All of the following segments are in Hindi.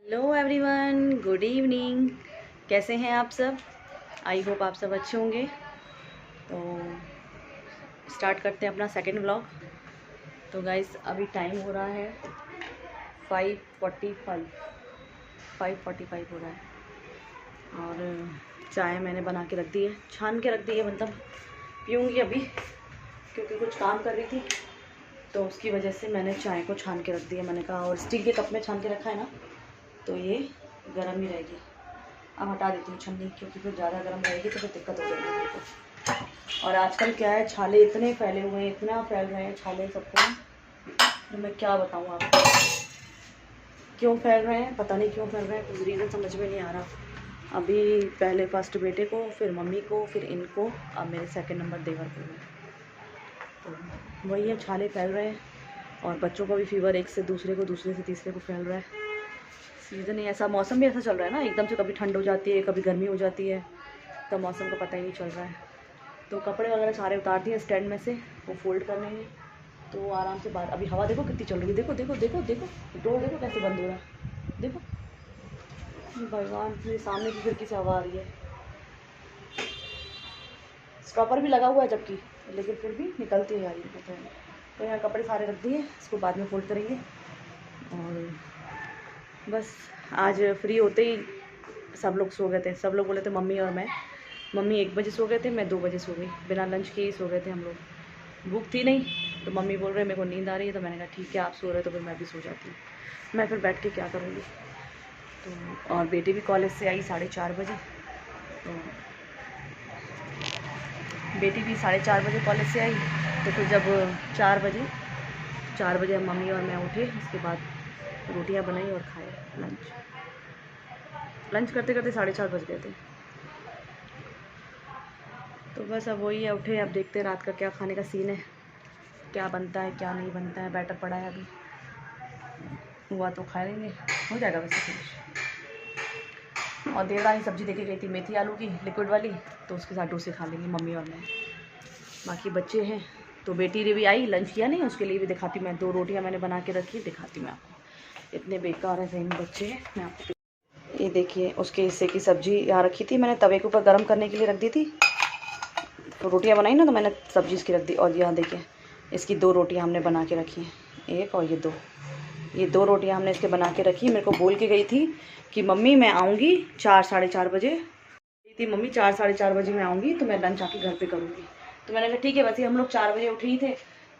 Hello everyone, good evening. कैसे हैं आप सब? आई होप आप सब अच्छे होंगे। तो स्टार्ट करते हैं अपना सेकंड व्लॉग। तो गाइस अभी टाइम हो रहा है 5:45 हो रहा है और चाय मैंने बना के रख दी है, छान के रख दी है, मतलब पीऊँगी अभी क्योंकि कुछ काम कर रही थी तो उसकी वजह से मैंने चाय को छान के रख दिया। मैंने कहा और स्टील के कप में छान के रखा है ना तो ये गर्म ही रहेगी। अब हटा देती हूँ छन्नी क्योंकि फिर ज़्यादा गर्म रहेगी तो फिर दिक्कत हो जाएगी मेरे को। और आजकल क्या है, छाले इतने फैले हुए हैं, इतना फैल रहे हैं छाले सबको, तो मैं क्या बताऊँ आपको क्यों फैल रहे हैं। पता नहीं क्यों फैल रहे हैं, कुछ रीज़न समझ में नहीं आ रहा। अभी पहले फर्स्ट बेटे को, फिर मम्मी को, फिर इनको, अब मेरे सेकंड नंबर देवर को है। तो वही है, छाले फैल रहे हैं और बच्चों का भी फीवर एक से दूसरे को, दूसरे से तीसरे को फैल रहा है। सीज़न ही ऐसा, मौसम भी ऐसा चल रहा है ना, एकदम से कभी ठंड हो जाती है, कभी गर्मी हो जाती है, तो मौसम का पता ही नहीं चल रहा है। तो कपड़े वगैरह सारे उतार दिए स्टैंड में से, वो फोल्ड करने हैं तो आराम से बाहर। अभी हवा देखो कितनी चल रही है, देखो देखो देखो देखो, डोर देखो कैसे बंद हो रहा है, देखो भगवान, मेरे सामने की खिड़की से हवा आ रही है। स्टॉपर भी लगा हुआ है जबकि, लेकिन फिर भी निकलती है यार। तो यहाँ कपड़े सारे रख दिए, इसको बाद में फोल्ड करेंगे। और बस आज फ्री होते ही सब लोग सो गए थे। सब लोग बोले थे मम्मी और मैं। मम्मी 1 बजे सो गए थे, मैं 2 बजे सो गई, बिना लंच के ही सो गए थे हम लोग। भूख थी नहीं तो मम्मी बोल रहे मेरे को नींद आ रही है, तो मैंने कहा ठीक है आप सो रहे हो तो फिर मैं भी सो जाती हूँ। मैं फिर बैठ के क्या करूँगी। तो और बेटी भी कॉलेज से आई 4:30 बजे, तो बेटी भी 4:30 बजे कॉलेज से आई। तो फिर जब 4 बजे मम्मी और मैं उठे, उसके बाद रोटियां बनाई और खाए। लंच करते करते 4:30 बज गए थे। तो बस अब वही है, उठे, अब देखते हैं रात का क्या खाने का सीन है, क्या बनता है क्या नहीं बनता है। बैटर पड़ा है, अभी हुआ तो खा लेंगे, हो जाएगा वैसे फिनिश। और देवरानी सब्जी देके गई थी मेथी आलू की लिक्विड वाली, तो उसके साथ डोसे खा लेंगे मम्मी और मैं। बाकी बच्चे हैं तो बेटी ने भी आई, लंच किया नहीं, उसके लिए भी दिखाती मैं। 2 रोटियां मैंने बना के रखी, दिखाती मैं आपको। इतने बेकार है सही में बच्चे हैं। मैं आपको ये देखिए, उसके हिस्से की सब्जी यहाँ रखी थी मैंने, तवे के ऊपर गर्म करने के लिए रख दी थी। तो रोटियां बनाई ना तो मैंने सब्जी इसकी रख दी। और यहाँ देखिए, इसकी 2 रोटियां हमने बना के रखी हैं, एक और ये 2 रोटियां हमने इसके बना के रखी। मेरे को बोल के गई थी कि मम्मी मैं आऊँगी 4 साढ़े 4 बजे। थी मम्मी 4 साढ़े 4 बजे मैं आऊँगी तो मैं लंच आके घर पे करूँगी। तो मैंने कहा ठीक है, वैसे हम लोग 4 बजे उठे ही थे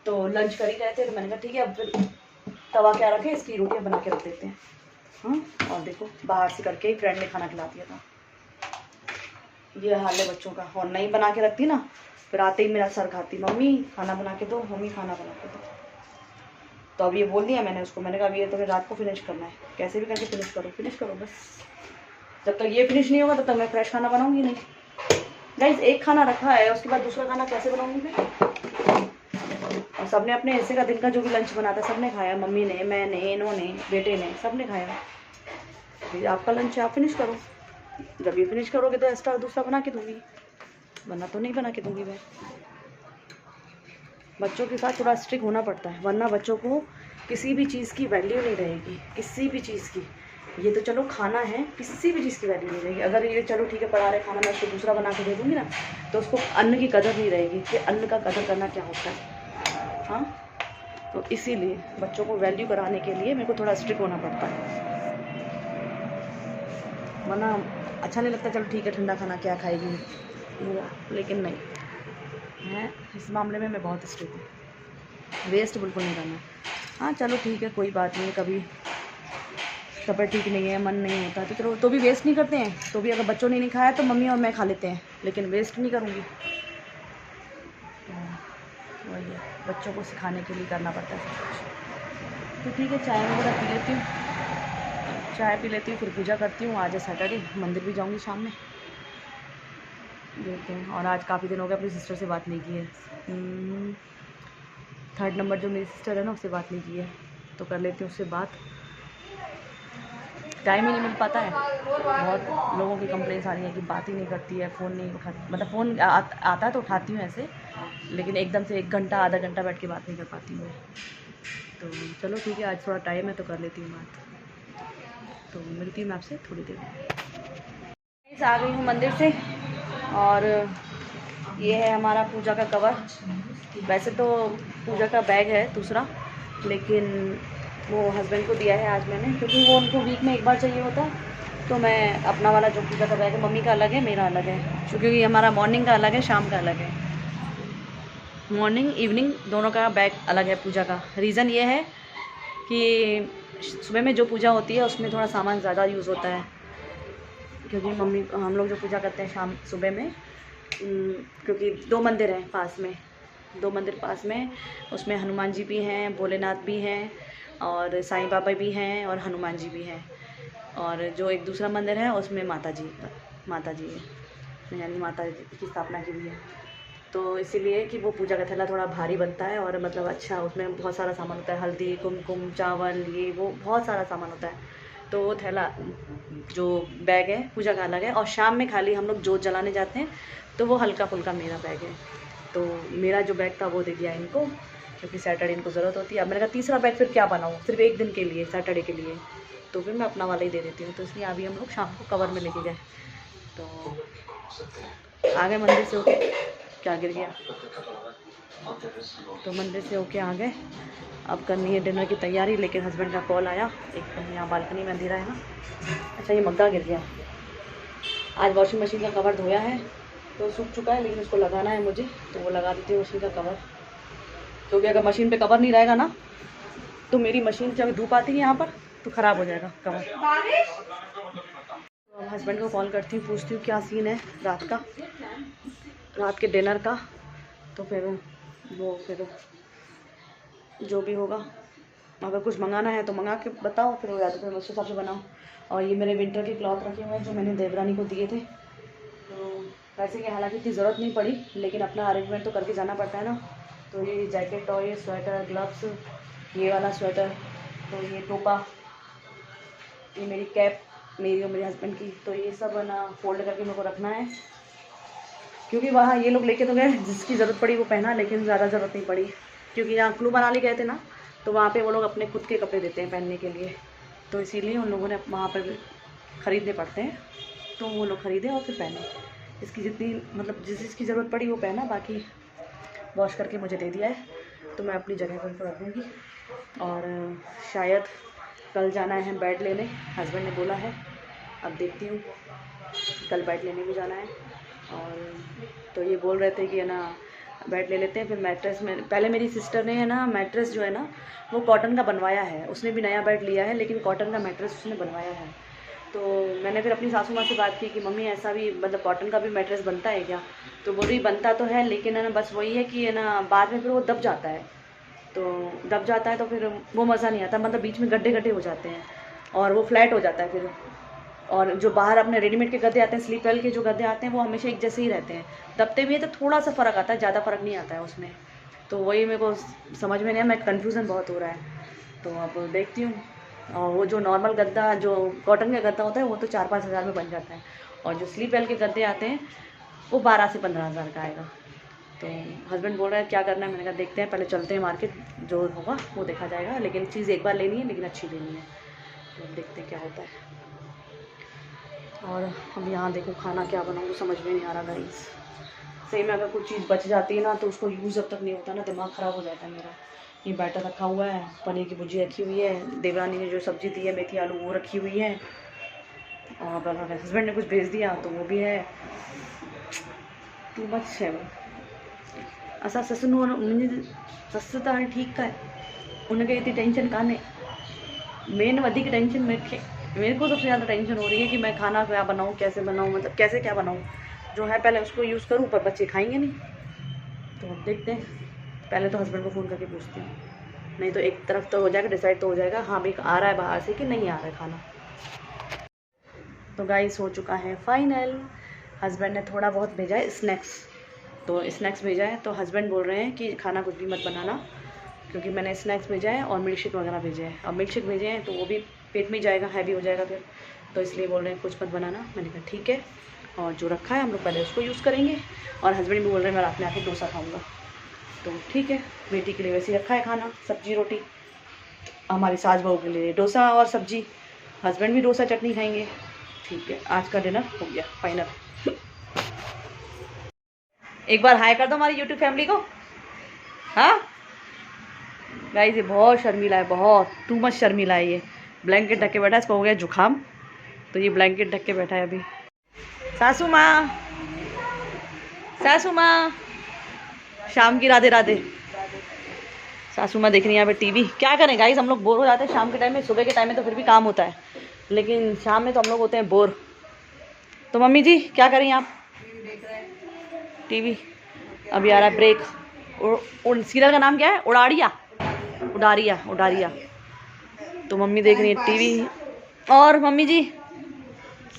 तो लंच कर ही रहे थे, तो मैंने कहा ठीक है अब फिर तवा क्या रखे, इसकी रोटियाँ बना के रख देते हैं। हाँ, और देखो बाहर से करके ही फ्रेंड ने खाना खिला दिया था। ये हाल है बच्चों का, और नहीं बना के रखती ना फिर आते ही मेरा सर खाती, मम्मी खाना बना के दो, मम्मी खाना बना के दो। तो अब ये बोल दिया मैंने उसको, मैंने कहा अब ये तो फिर रात को फिनिश करना है, कैसे भी करके फिनिश करो बस। जब तक ये फिनिश नहीं होगा तब तक मैं फ्रेश खाना बनाऊंगी नहीं। गाइस एक खाना रखा है, उसके बाद दूसरा खाना कैसे बनाऊंगी मैं। और सबने अपने हिस्से का दिन का जो भी लंच बना था सबने खाया, मम्मी ने, मैंने, इन्होंने, बेटे ने, सबने खाया। फिर आपका लंच आप फिनिश करो, जब ये फिनिश करोगे तो एक्स्ट्रा दूसरा बना के दूंगी, वरना तो नहीं बना के दूंगी मैं। बच्चों के साथ थोड़ा स्ट्रिक्ट होना पड़ता है, वरना बच्चों को किसी भी चीज़ की वैल्यू नहीं रहेगी, किसी भी चीज़ की। ये तो चलो खाना है, किसी भी चीज़ की वैल्यू नहीं रहेगी। अगर ये चलो ठीक है पड़ा रहे खाना, मैं उसको दूसरा बना के दे दूँगी ना तो उसको अन्न की कदर नहीं रहेगी कि अन्न का कदर करना क्या होता है। हाँ, तो इसीलिए बच्चों को वैल्यू कराने के लिए मेरे को थोड़ा स्ट्रिक्ट होना पड़ता है, वरना अच्छा नहीं लगता। चलो ठीक है ठंडा खाना क्या खाएगी वो, लेकिन नहीं, मैं इस मामले में मैं बहुत स्ट्रिक्ट हूँ, वेस्ट बिल्कुल नहीं करना। हाँ चलो ठीक है, कोई बात नहीं, कभी तबीयत ठीक नहीं है, मन नहीं होता तो चलो तो भी वेस्ट नहीं करते हैं। तो भी अगर बच्चों ने नहीं खाया तो मम्मी और मैं खा लेते हैं, लेकिन वेस्ट नहीं करूँगी। वही है, बच्चों को सिखाने के लिए करना पड़ता है सब कुछ। तो ठीक है, चाय वगैरह पी लेती हूँ, चाय पी लेती हूँ, फिर पूजा करती हूँ। आज है सैटरडे, मंदिर भी जाऊँगी शाम में, देखते हैं। और आज काफ़ी दिन हो गए अपनी सिस्टर से बात नहीं की है। 3rd नंबर जो मेरी सिस्टर है ना, उससे बात नहीं की है, तो कर लेती हूँ उससे बात। टाइम ही नहीं मिल पाता है, बहुत लोगों की कंप्लेंट्स आ रही है कि बात ही नहीं करती है, फ़ोन नहीं उठाती। मतलब फ़ोन आता है तो उठाती हूँ ऐसे, लेकिन एकदम से 1 घंटा आधा घंटा बैठ के बात नहीं कर पाती हूँ। तो चलो ठीक है, आज थोड़ा टाइम है तो कर लेती हूँ बात। तो मिलती हूँ मैं आपसे थोड़ी देर में। आ गई हूँ मंदिर से और ये है हमारा पूजा का कवर। वैसे तो पूजा का बैग है दूसरा, लेकिन वो हस्बैंड को दिया है आज मैंने, क्योंकि वो उनको वीक में एक बार चाहिए होता है। तो मैं अपना वाला जो पूजा का बैग है, मम्मी का अलग है, मेरा अलग है, क्योंकि हमारा मॉर्निंग का अलग है, शाम का अलग है। मॉर्निंग इवनिंग दोनों का बैग अलग है पूजा का। रीज़न ये है कि सुबह में जो पूजा होती है उसमें थोड़ा सामान ज़्यादा यूज़ होता है, क्योंकि मम्मी हम लोग जो पूजा करते हैं शाम सुबह में, क्योंकि 2 मंदिर हैं पास में, 2 मंदिर पास में, उसमें हनुमान जी भी हैं, भोलेनाथ भी हैं, और साईं बाबा भी हैं, और हनुमान जी भी हैं। और जो एक दूसरा मंदिर है उसमें माता जी है, यानी माता जी की स्थापना की हुई है। तो इसीलिए कि वो पूजा का थैला थोड़ा भारी बनता है, और मतलब अच्छा उसमें बहुत सारा सामान होता है, हल्दी कुमकुम चावल ये वो बहुत सारा सामान होता है। तो वो थैला जो बैग है पूजा का अलग है, और शाम में खाली हम लोग जोत जलाने जाते हैं तो वो हल्का फुल्का मेरा बैग है। तो मेरा जो बैग था वो दे दिया इनको, क्योंकि सैटरडे इनको ज़रूरत होती है। अब मैंने कहा तीसरा बैग फिर क्या बनाऊँ, सिर्फ एक दिन के लिए सैटरडे के लिए, तो फिर मैं अपना वाला ही दे देती हूँ। तो इसलिए अभी हम लोग शाम को कवर में लेके गए, तो आ गए मंदिर से होके। क्या गिर गया? तो मंदिर से होके आ गए। अब करनी है डिनर की तैयारी, लेकिन हस्बैंड का कॉल आया। एक यहाँ बालकनी में अंधेरा है ना। अच्छा ये मग्गा गिर गया। आज वॉशिंग मशीन का कवर धोया है तो सूख चुका है, लेकिन उसको लगाना है मुझे, तो वो लगा देती हूँ मशीन का कवर, क्योंकि अगर मशीन पे कवर नहीं रहेगा ना तो मेरी मशीन जब धूप आती है यहाँ पर तो ख़राब हो जाएगा कवर। तो अब हस्बैंड को कॉल करती हूँ, पूछती हूँ क्या सीन है रात के डिनर का। तो फिर वो फिर जो भी होगा, अगर कुछ मंगाना है तो मंगा के बताओ, फिर हो जाता है, फिर उस हिसाब से बनाओ। और ये मेरे विंटर के क्लॉथ रखे हुए हैं जो मैंने देवरानी को दिए थे। तो वैसे कि हालांकि इतनी ज़रूरत नहीं पड़ी, लेकिन अपना अरेंजमेंट तो करके जाना पड़ता है ना। तो ये जैकेट और ये स्वेटर, ग्लव्स, ये वाला स्वेटर, तो ये टोपा, ये मेरी कैप मेरी और मेरे हस्बैंड की, तो ये सब ना फोल्ड करके मेरे को रखना है, क्योंकि वहाँ ये लोग लेके तो गए, जिसकी ज़रूरत पड़ी वो पहना, लेकिन ज़्यादा ज़रूरत नहीं पड़ी, क्योंकि यहाँ कुल्लू मनाली गए थे ना, तो वहाँ पे वो लोग अपने खुद के कपड़े देते हैं पहनने के लिए, तो इसीलिए उन लोगों ने वहाँ पर ख़रीदने पड़ते हैं, तो वो लोग ख़रीदे और फिर पहने। इसकी जितनी मतलब जिस चीज़ की ज़रूरत पड़ी वो पहना, बाकी वॉश करके मुझे दे दिया है, तो मैं अपनी जगह पर रख दूँगी। और शायद कल जाना है बेड लेने, हस्बैंड ने बोला है, अब देखती हूँ, कल बेड लेने भी जाना है। और तो ये बोल रहे थे कि है ना बेड ले लेते हैं, फिर मैट्रेस में, पहले मेरी सिस्टर ने है ना मैट्रेस जो है ना वो कॉटन का बनवाया है, उसने भी नया बेड लिया है, लेकिन कॉटन का मैट्रेस उसने बनवाया है। तो मैंने फिर अपनी सासू माँ से बात की कि मम्मी ऐसा भी मतलब कॉटन का भी मैट्रेस बनता है क्या? तो बोल रही बनता तो है, लेकिन है ना बस वही है कि है ना बाद में फिर वो दब जाता है, तो दब जाता है तो फिर वो मज़ा नहीं आता, मतलब बीच में गड्ढे गड्ढे हो जाते हैं और वो फ्लैट हो जाता है फिर। और जो बाहर अपने रेडीमेड के गद्दे आते हैं, स्लीप वेल के जो गद्दे आते हैं वो हमेशा एक जैसे ही रहते हैं, दबते भी है तो थोड़ा सा फ़र्क आता है, ज़्यादा फ़र्क नहीं आता है उसमें। तो वही मेरे को समझ में नहीं है, मैं कन्फ्यूज़न बहुत हो रहा है, तो अब देखती हूँ। और वो जो नॉर्मल गद्दा जो कॉटन का गद्दा होता है वो तो 4-5 हज़ार में बन जाता है, और जो स्लीप वेल के गद्दे आते हैं वो 12 से 15 हज़ार का आएगा। तो हस्बैंड बोल रहे हैं क्या करना है, मैंने कहा देखते हैं, पहले चलते हैं मार्केट, जो होगा वो देखा जाएगा, लेकिन चीज़ एक बार लेनी है, लेकिन अच्छी लेनी है, तो देखते हैं क्या होता है। और अब यहाँ देखो खाना क्या बनाऊँ समझ में नहीं आ रहा गाइस। सही में अगर कुछ चीज़ बच जाती है ना तो उसको यूज़ जब तक नहीं होता ना दिमाग ख़राब हो जाता है मेरा। ये बैटर रखा हुआ है, पनीर की भुजी रखी हुई है, देवरानी ने जो सब्ज़ी दी है मेथी आलू वो रखी हुई है, और हस्बैंड ने कुछ भेज दिया तो वो भी है, टू मच है वो। असा ससुन मुंहिंजी ससु त हाणे ठीकु आहे, उनखे इतनी टेंशन कान्हे, मेन वधिक टेंशन मेरे को सबसे ज़्यादा टेंशन हो रही है कि मैं खाना क्या बनाऊँ, कैसे बनाऊँ, मतलब कैसे क्या बनाऊँ, जो है पहले उसको यूज़ करूँ, पर बच्चे खाएंगे नहीं। तो अब देखते हैं, पहले तो हस्बैंड को फ़ोन करके पूछती हूँ, नहीं तो एक तरफ तो हो जाएगा, डिसाइड तो हो जाएगा हाँ भाई आ रहा है बाहर से कि नहीं आ रहा है खाना। तो गाइस हो चुका है फाइनल, हस्बैंड ने थोड़ा बहुत भेजा है स्नैक्स, तो स्नैक्स भेजा है, तो हस्बैंड बोल रहे हैं कि खाना कुछ भी मत बनाना, क्योंकि मैंने स्नैक्स भेजा है और मिल्क शेक वगैरह भेजे हैं। अब मिल्क शेक भेजे हैं तो वो भी पेट में जाएगा, हैवी हो जाएगा फिर, तो इसलिए बोल रहे हैं कुछ मत बनाना। मैंने कहा ठीक है, और जो रखा है हम लोग पहले उसको यूज़ करेंगे। और हस्बैंड भी बोल रहे हैं मैं रात में आके डोसा खाऊंगा, तो ठीक है, बेटी के लिए वैसे ही रखा है खाना, सब्जी रोटी, हमारी सास बहू के लिए डोसा और सब्जी, हस्बैंड भी डोसा चटनी खाएंगे। ठीक है, आज का डिनर हो गया फाइनल। एक बार हाय कर दो हमारी यूट्यूब फैमिली को। हाँ गाइस, ये बहुत शर्मीला है, बहुत टू मच शर्मीला है। ये ब्लैंकेट ढक के बैठा है, इसको हो गया जुकाम, तो ये ब्लैंकेट ढक के बैठा है अभी। सासू माँ, सासू माँ, शाम की राधे राधे। सासू माँ देख रही है यहाँ पे टीवी। क्या करें गाइस, हम लोग बोर हो जाते हैं शाम के टाइम में। सुबह के टाइम में तो फिर भी काम होता है, लेकिन शाम में तो हम लोग होते हैं बोर। तो मम्मी जी क्या करें आप? टीवी। अभी आ रहा है ब्रेक। सीरियल का नाम क्या है? उड़ाड़िया, उड़ारिया, उड़ारिया। तो मम्मी देख रही है टीवी। और मम्मी जी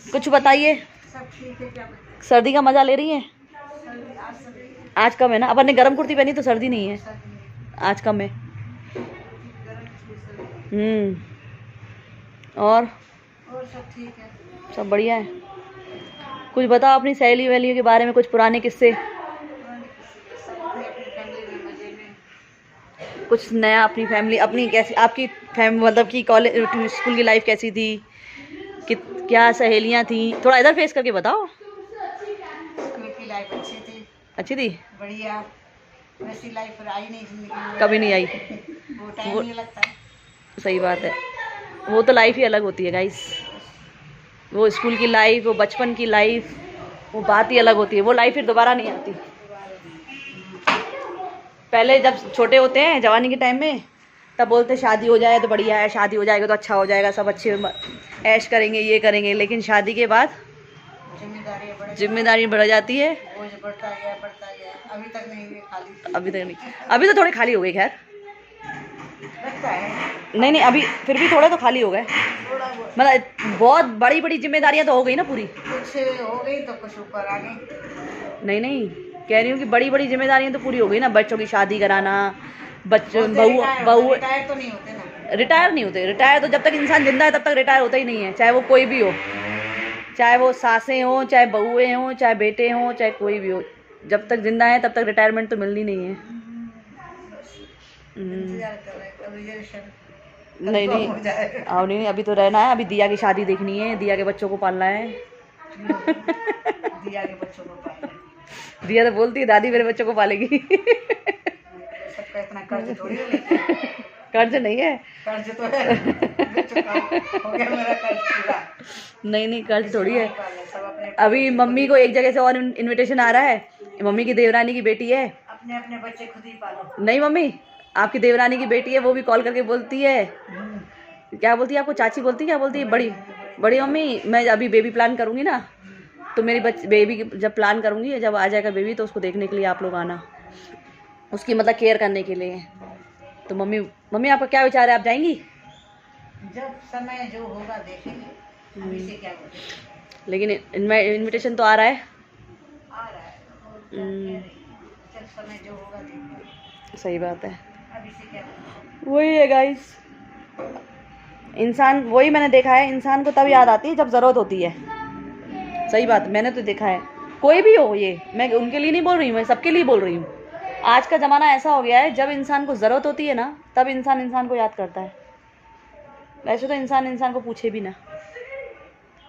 कुछ बताइए। सर्दी का मजा ले रही है? आज कम है ना, अपन ने गर्म कुर्ती पहनी तो सर्दी नहीं है, आज कम है। और सब ठीक है, सब बढ़िया है। कुछ बताओ अपनी सहेली वहेलियों के बारे में, कुछ पुराने किस्से, कुछ नया। अपनी फैमिली, अपनी कैसी आपकी मतलब कि कॉलेज स्कूल की लाइफ कैसी थी, कि क्या सहेलियां थी? थोड़ा इधर फेस करके बताओ। स्कूल की लाइफ अच्छी थी। अच्छी थी, बढ़िया। वैसी लाइफ आई नहीं जिंदगी में, कभी नहीं आई। वो टाइम नहीं लगता। सही बात है, वो तो लाइफ ही अलग होती है गाइस। वो स्कूल की लाइफ, वो बचपन की लाइफ, वो बात ही अलग होती है। वो लाइफ फिर दोबारा नहीं आती। पहले जब छोटे होते हैं जवानी के टाइम में, तब बोलते शादी हो जाए तो बढ़िया है, शादी हो जाएगा तो अच्छा हो जाएगा, सब अच्छे ऐश करेंगे, ये करेंगे। लेकिन शादी के बाद जिम्मेदारी बढ़ जाती है। बढ़ता गया, बढ़ता गया। अभी तक नहीं हुई खाली। अभी तक नहीं, अभी तो थोड़ी खाली हो गई। खैर लगता है नहीं, अभी फिर भी थोड़े तो खाली हो गए। मतलब बहुत बड़ी बड़ी जिम्मेदारियां तो हो गई ना पूरी। कुछ हो गई तो कुछ ऊपर आ गई। नहीं, कह रही हूँ कि बड़ी बड़ी जिम्मेदारियां तो पूरी हो गई ना। बच्चों की शादी कराना, बच्चों बहू रिटायर तो नहीं होते ना। रिटायर नहीं होते। रिटायर तो जब तक इंसान जिंदा है तब तक रिटायर होता ही नहीं है, चाहे वो कोई भी हो, चाहे वो सासें हों, चाहे बहुएं हों, चाहे बेटे हों, चाहे कोई भी हो। जब तक जिंदा है तब तक रिटायरमेंट तो मिलनी नहीं है। नहीं अब नहीं, अभी तो रहना है। अभी दिया की शादी देखनी है, दिया के बच्चों को पालना है। दिया के बच्चों को पालना है। दिया तो बोलती है दादी मेरे बच्चों को पालेगी। सबका इतना कर्ज थोड़ी है। कर्ज नहीं है, कर्ज तो है। हो गया मेरा कर्ज पूरा। नहीं कर्ज थोड़ी है। अभी मम्मी को एक जगह से और इनविटेशन आ रहा है। मम्मी की देवरानी की बेटी है, अपने अपने बच्चे खुद ही पालो। नहीं मम्मी, आपकी देवरानी की बेटी है, वो भी कॉल करके बोलती है। क्या बोलती है आपको? चाची बोलती है, क्या बोलती है? बड़ी बड़ी मम्मी, मैं अभी बेबी प्लान करूँगी ना, तो मेरी बेबी जब प्लान करूँगी, जब आ जाएगा बेबी, तो उसको देखने के लिए आप लोग आना, उसकी मतलब केयर करने के लिए। तो मम्मी आपका क्या विचार है, आप जाएंगी? जब समय जो होगा देखेंगे, अभी से क्या बोलें। लेकिन इनविटेशन तो आ रहा है। जब समय जो होगा देखेंगे। सही बात है, अभी से क्या बोलें। वही है गाइस। इंसान, वही मैंने देखा है, इंसान को तब याद आती है जब ज़रूरत होती है। सही बात, मैंने तो देखा है। कोई भी हो, ये मैं उनके लिए नहीं बोल रही हूँ, मैं सबके लिए बोल रही हूँ। आज का ज़माना ऐसा हो गया है, जब इंसान को ज़रूरत होती है ना, तब इंसान को याद करता है। वैसे तो इंसान को पूछे भी ना,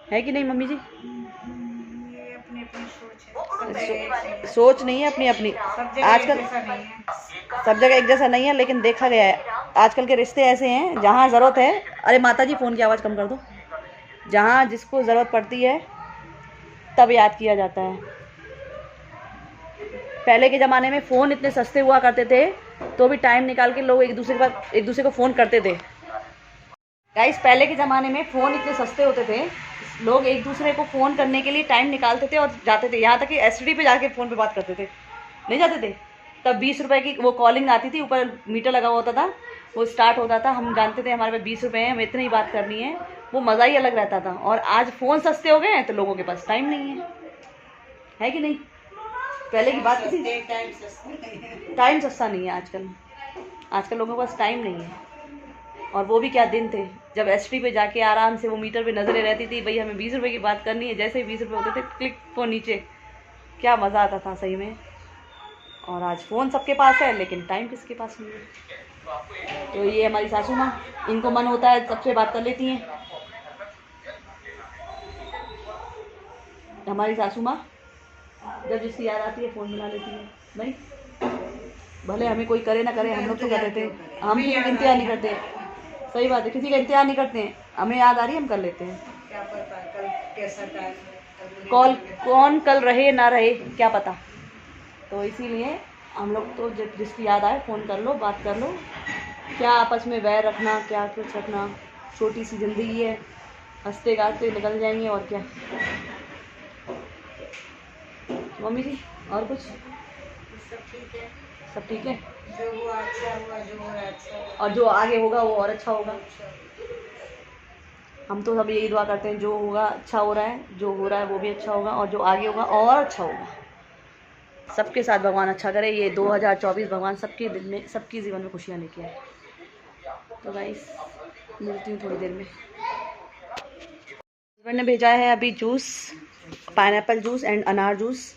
है कि नहीं मम्मी जी? ये अपनी अपनी सोच है। सोच नहीं है, अपनी अपनी। आजकल सब जगह एक जैसा नहीं है, लेकिन देखा गया है आजकल के रिश्ते ऐसे हैं, जहाँ ज़रूरत है, अरे माता जी फ़ोन की आवाज़ कम कर दो, जहाँ जिसको ज़रूरत पड़ती है तब याद किया जाता है। पहले के ज़माने में फ़ोन इतने सस्ते हुआ करते थे, तो भी टाइम निकाल के लोग एक दूसरे को फ़ोन करते थे। गाइस, पहले के ज़माने में फ़ोन इतने सस्ते होते थे, लोग एक दूसरे को फ़ोन करने के लिए टाइम निकालते थे और जाते थे। यहाँ तक कि एसटीडी पे जाके फ़ोन पे बात करते थे, नहीं जाते थे? तब 20 रुपये की वो कॉलिंग आती थी, ऊपर मीटर लगा होता था, वो स्टार्ट होता था, हम जानते थे हमारे पास 20 रुपये हैं, हमें इतनी ही बात करनी है। वो मज़ा ही अलग रहता था। और आज फ़ोन सस्ते हो गए हैं तो लोगों के पास टाइम नहीं है कि नहीं? पहले की बात थी, टाइम सस्ता नहीं है आजकल लोगों के पास टाइम नहीं है। और वो भी क्या दिन थे जब एसटी पे जाके आराम से वो मीटर पे नज़रें रहती थी, भाई हमें 20 रुपये की बात करनी है, जैसे ही 20 रुपये होते थे क्लिक फ़ोन नीचे, क्या मज़ा आता था सही में। और आज फ़ोन सबके पास है, लेकिन टाइम किसके पास नहीं है। तो ये हमारी सासू माँ, इनको मन होता है सबसे बात कर लेती हैं, हमारी सासू माँ जब जिसकी याद आती है फ़ोन मिला लेती है। नहीं, भले हमें कोई करे ना करे, हम लोग तो कर देते हैं। हम किसी का इंतजार नहीं करते। सही बात है, किसी का इंतजार नहीं करते हैं। हमें याद आ रही है, हम कर लेते हैं। क्या पता कल कैसा टाइम कॉल कौन कल रहे ना रहे क्या पता, तो इसीलिए हम लोग तो जब जिसकी याद आए फ़ोन कर लो, बात कर लो। क्या आपस में वैर रखना, क्या कुछ रखना, छोटी सी ज़िंदगी है, हंसते गाते निकल जाएंगे और क्या। मम्मी जी और कुछ? सब ठीक है। सब ठीक है, जो हुआ अच्छा हुआ, जो हो रहा अच्छा हुआ। और जो आगे होगा वो और अच्छा होगा। हम तो सब यही दुआ करते हैं, जो होगा अच्छा हो रहा है, जो हो रहा है वो भी अच्छा होगा, और जो आगे होगा और अच्छा होगा। सबके साथ भगवान अच्छा करे। ये 2024 भगवान सबके दिल में, सबके जीवन में खुशियाँ लेके आए। तो गाइस मिलती हूँ थोड़ी देर में। हस्बैंड ने भेजा है अभी जूस, पाइनएप्पल जूस एंड अनार जूस।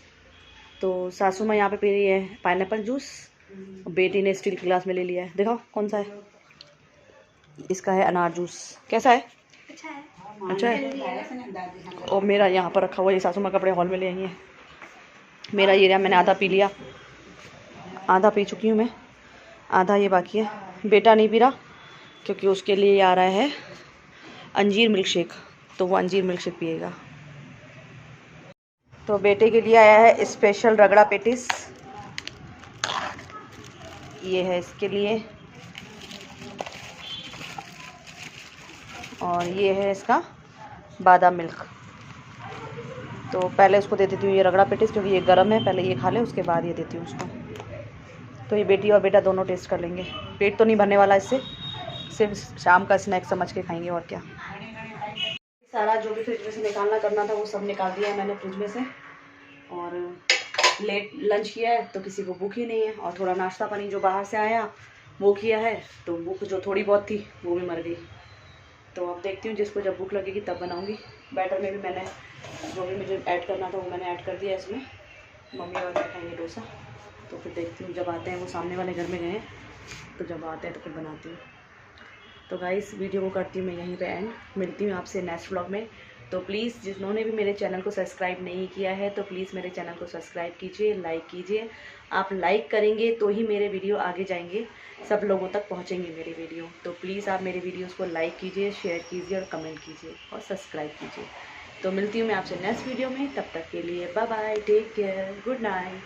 तो सासू माँ यहाँ पे पी रही है पाइनएप्पल जूस, बेटी ने स्टील के ग्लास में ले लिया है। देखो कौन सा है, इसका है अनार जूस। कैसा है? अच्छा है। और मेरा यहाँ पर रखा हुआ, ये सासू माँ कपड़े हॉल में ले आई हैं। मेरा ये रहा, मैंने आधा पी लिया, आधा पी चुकी हूँ मैं, आधा ये बाकी है। बेटा नहीं पी रहा क्योंकि उसके लिए आ रहा है अंजीर मिल्क शेक, तो वो अंजीर मिल्क शेक पिएगा। तो बेटे के लिए आया है स्पेशल रगड़ा पेटिस, ये है इसके लिए, और ये है इसका बादाम मिल्क। तो पहले उसको दे देती हूँ ये रगड़ा पेटिस क्योंकि ये गर्म है, पहले ये खा ले उसके बाद ये देती हूँ उसको। तो ये बेटी और बेटा दोनों टेस्ट कर लेंगे। पेट तो नहीं भरने वाला इससे, सिर्फ शाम का स्नैक समझ के खाएंगे और क्या। सारा जो भी फ्रिज में से निकालना करना था वो सब निकाल दिया है मैंने फ्रिज में से, और लेट लंच किया है तो किसी को भूख ही नहीं है, और थोड़ा नाश्ता पानी जो बाहर से आया वो किया है, तो भूख जो थोड़ी बहुत थी वो भी मर गई। तो अब देखती हूँ जिसको जब भूख लगेगी तब बनाऊँगी। बैटर में भी मैंने जो भी मुझे ऐड करना था वो मैंने ऐड कर दिया इसमें। मम्मी और मैं खाएंगे डोसा, तो फिर देखती हूँ जब आते हैं, वो सामने वाले घर में गए हैं, तो जब आते हैं तो फिर बनाती हूँ। तो गाइस वीडियो को करती हूँ मैं यहीं पे एंड, मिलती हूँ आपसे नेक्स्ट व्लॉग में। तो प्लीज़ जिन्होंने भी मेरे चैनल को सब्सक्राइब नहीं किया है तो प्लीज़ मेरे चैनल को सब्सक्राइब कीजिए, लाइक कीजिए। आप लाइक करेंगे तो ही मेरे वीडियो आगे जाएंगे, सब लोगों तक पहुँचेंगे मेरे वीडियो। तो प्लीज़ आप मेरे वीडियोज़ को लाइक कीजिए, शेयर कीजिए और कमेंट कीजिए और सब्सक्राइब कीजिए। तो मिलती हूँ मैं आपसे नेक्स्ट वीडियो में, तब तक के लिए bye bye, take care, good night.